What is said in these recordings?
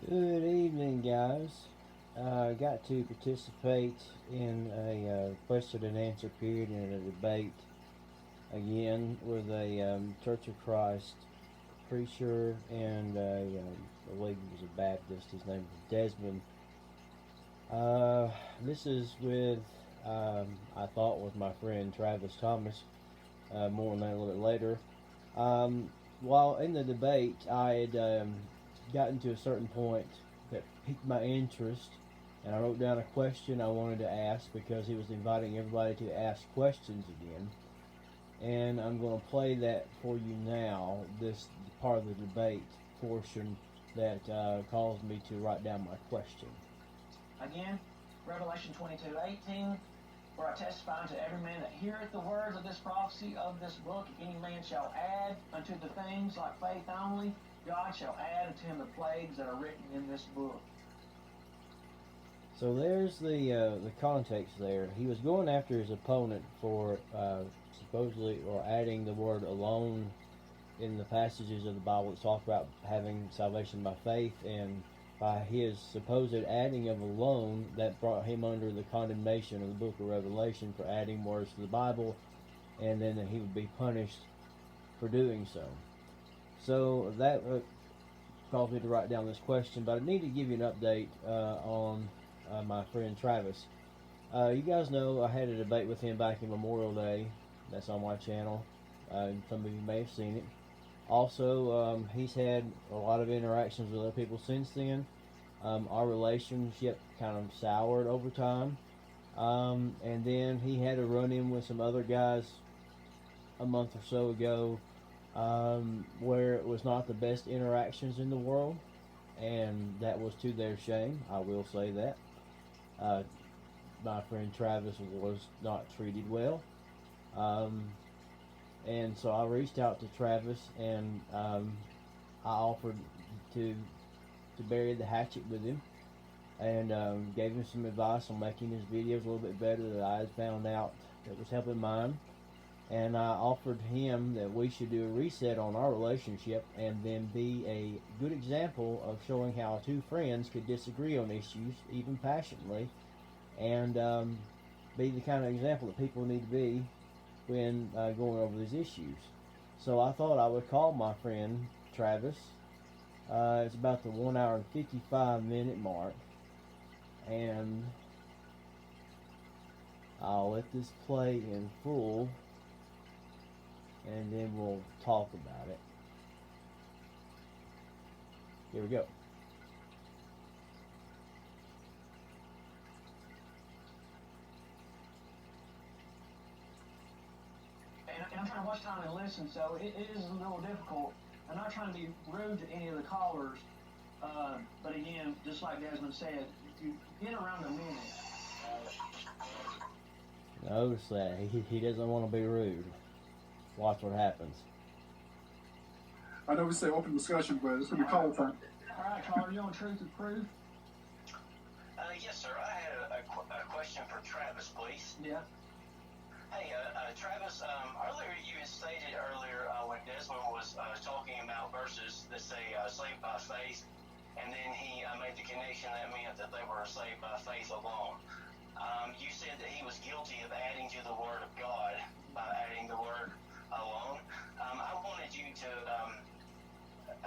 Good evening, guys. I got to participate in a question and answer period in a debate again with a Church of Christ preacher and I believe he was a Baptist. His name was Desmond. This is with, I thought, with my friend Travis Thomas. More on that a little bit later. Um, while in the debate, I had gotten to a certain point that piqued my interest, and I wrote down a question I wanted to ask because he was inviting everybody to ask questions again. And I'm going to play that for you now, this part of the debate portion that caused me to write down my question. Again, Revelation 22:18, for I testify unto every man that heareth the words of this prophecy of this book, if any man shall add unto the things like faith only, God shall add unto him the plagues that are written in this book. So there's the context there. He was going after his opponent for supposedly or adding the word alone in the passages of the Bible that talk about having salvation by faith, and by his supposed adding of alone, that brought him under the condemnation of the book of Revelation for adding words to the Bible, and then that he would be punished for doing so. So that caused me to write down this question, but I need to give you an update on my friend Travis. You guys know I had a debate with him back in Memorial Day. That's on my channel. Some of you may have seen it. Also, he's had a lot of interactions with other people since then. Our relationship kind of soured over time. And then he had a run-in with some other guys a month or so ago where it was not the best interactions in the world. And that was to their shame, I will say that. My friend Travis was not treated well. And so I reached out to Travis, and I offered to bury the hatchet with him, and gave him some advice on making his videos a little bit better that I had found out that was helping mine. And I offered him that we should do a reset on our relationship and then be a good example of showing how two friends could disagree on issues, even passionately, and be the kind of example that people need to be when going over these issues. So I thought I would call my friend Travis. It's about the 1 hour and 55-minute mark, and I'll let this play in full, and then we'll talk about it. Here we go. And I'm trying to watch time and listen, so it is a little difficult. I'm not trying to be rude to any of the callers, but again, just like Desmond said, if you get around a minute. Notice that he doesn't want to be rude. Watch what happens. I know we say open discussion, but it's going to be call time. All right, caller, you on Truth or Proof? Yes, sir. I had a question for Travis, please. Yeah. Hey, Travis, earlier you had stated when Desmond was talking about verses that say saved by faith, and then he made the connection that meant that they were saved by faith alone. You said that he was guilty of adding to the Word of God by adding the word alone. I wanted you to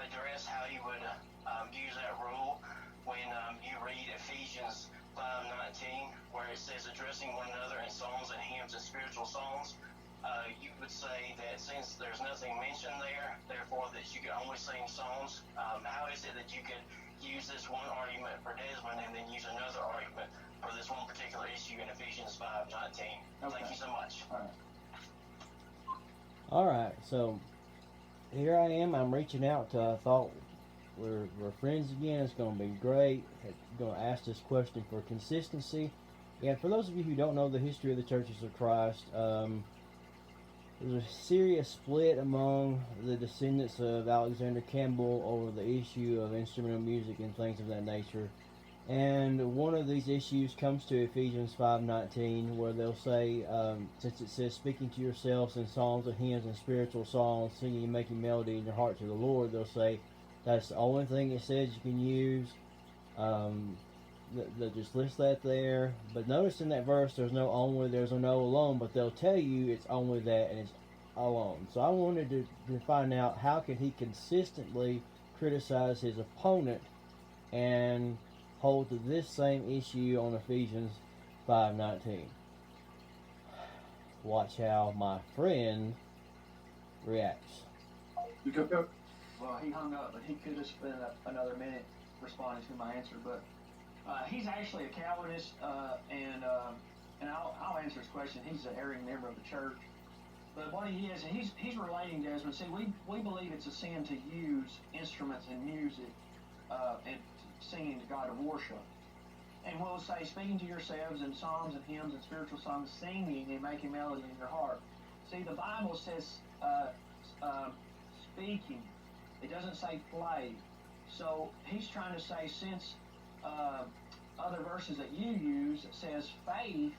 address how you would use that rule when you read Ephesians 5:19, where it says addressing one another in psalms and hymns and spiritual songs. You would say that since there's nothing mentioned there, therefore that you could only sing songs. How is it that you could use this one argument for Desmond and then use another argument for this one particular issue in Ephesians 5:19? Okay. Thank you so much. All right, so here I am. I'm reaching out to. I thought we're friends again. It's going to be great. I'm going to ask this question for consistency. And for those of you who don't know the history of the Churches of Christ, there's a serious split among the descendants of Alexander Campbell over the issue of instrumental music and things of that nature. And one of these issues comes to Ephesians 5:19, where they'll say, since it says, speaking to yourselves in psalms and hymns and spiritual songs, singing and making melody in your heart to the Lord, they'll say that's the only thing it says you can use. They'll just list that there. But notice in that verse, there's no only, there's no alone, but they'll tell you it's only that and it's alone. So I wanted to find out how can he consistently criticize his opponent and hold to this same issue on Ephesians 5:19. Watch how my friend reacts. You got that? Well, he hung up, but he could have spent another minute responding to my answer. But he's actually a Calvinist, and I'll answer his question. He's an erring member of the church. But what he is, he's relating, Desmond. See, we believe it's a sin to use instruments and music and singing to God of worship. And we'll say, speaking to yourselves in psalms and hymns and spiritual songs, singing and making melody in your heart. See, the Bible says speaking. It doesn't say play. So he's trying to say, since other verses that you use, it says faith,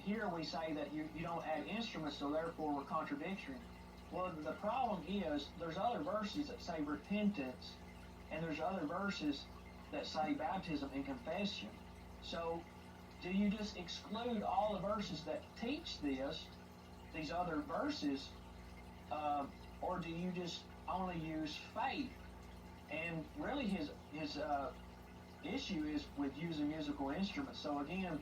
here we say that you don't add instruments, so therefore we're contradictory. Well, the problem is there's other verses that say repentance, and there's other verses that say baptism and confession. So do you just exclude all the verses that teach these other verses, or do you just only use faith? And really his issue is with using musical instruments. So again,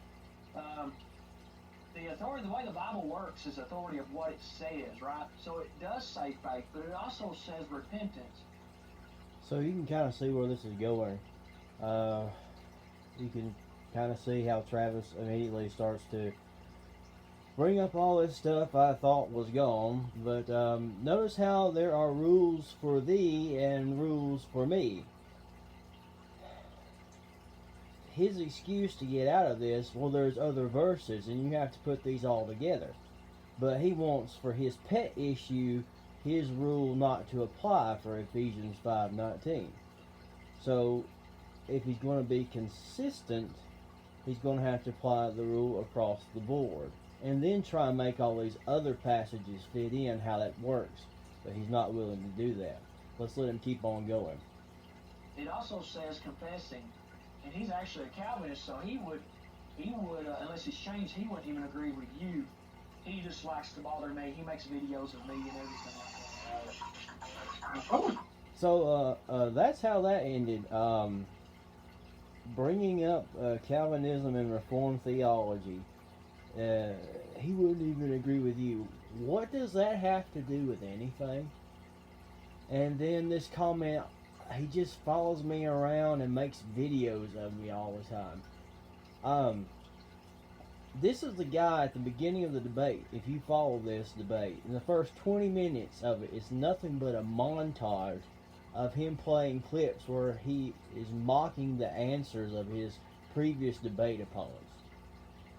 the authority, the way the Bible works is authority of what it says, right? So it does say faith, but it also says repentance. So you can kind of see where this is going. You can kind of see how Travis immediately starts to bring up all this stuff I thought was gone. But notice how there are rules for thee and rules for me. His excuse to get out of this, well, there's other verses and you have to put these all together. But he wants, for his pet issue, his rule not to apply for Ephesians 5:19. So if he's going to be consistent, he's going to have to apply the rule across the board and then try and make all these other passages fit in how that works. But he's not willing to do that. Let's let him keep on going. It also says confessing. And he's actually a Calvinist, so he would, unless he's changed, he wouldn't even agree with you. He just likes to bother me. He makes videos of me and everything like that. So that's how that ended. Bringing up Calvinism and Reformed theology. He wouldn't even agree with you. What does that have to do with anything? And then this comment, he just follows me around and makes videos of me all the time. This is the guy at the beginning of the debate. If you follow this debate, in the first 20 minutes of it, it's nothing but a montage of him playing clips where he is mocking the answers of his previous debate opponents.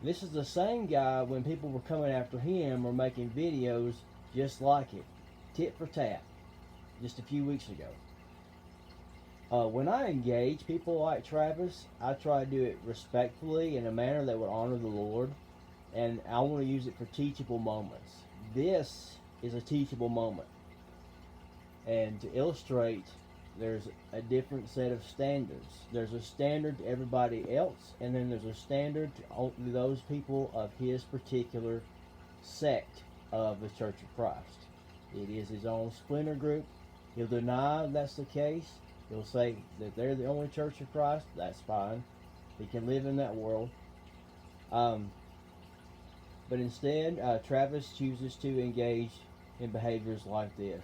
This is the same guy when people were coming after him or making videos just like it, tit for tat, just a few weeks ago. When I engage people like Travis, I try to do it respectfully in a manner that would honor the Lord, and I want to use it for teachable moments. This is a teachable moment. And to illustrate, there's a different set of standards. There's a standard to everybody else, and then there's a standard to those people of his particular sect of the Church of Christ. It is his own splinter group. He'll deny that's the case. He'll say that they're the only Church of Christ. That's fine. He can live in that world. But instead, Travis chooses to engage in behaviors like this.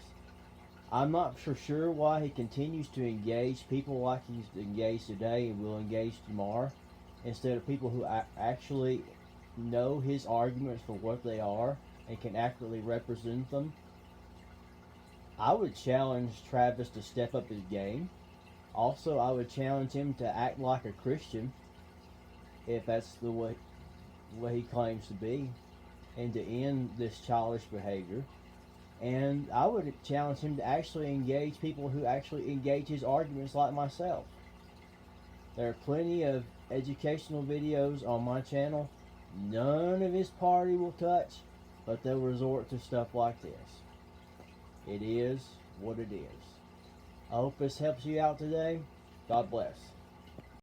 I'm not for sure why he continues to engage people like he's engaged today and will engage tomorrow, instead of people who actually know his arguments for what they are and can accurately represent them. I would challenge Travis to step up his game. Also, I would challenge him to act like a Christian, if that's the way he claims to be, and to end this childish behavior. And I would challenge him to actually engage people who actually engage his arguments like myself. There are plenty of educational videos on my channel. None of his party will touch, but they'll resort to stuff like this. It is what it is. I hope this helps you out today. God bless.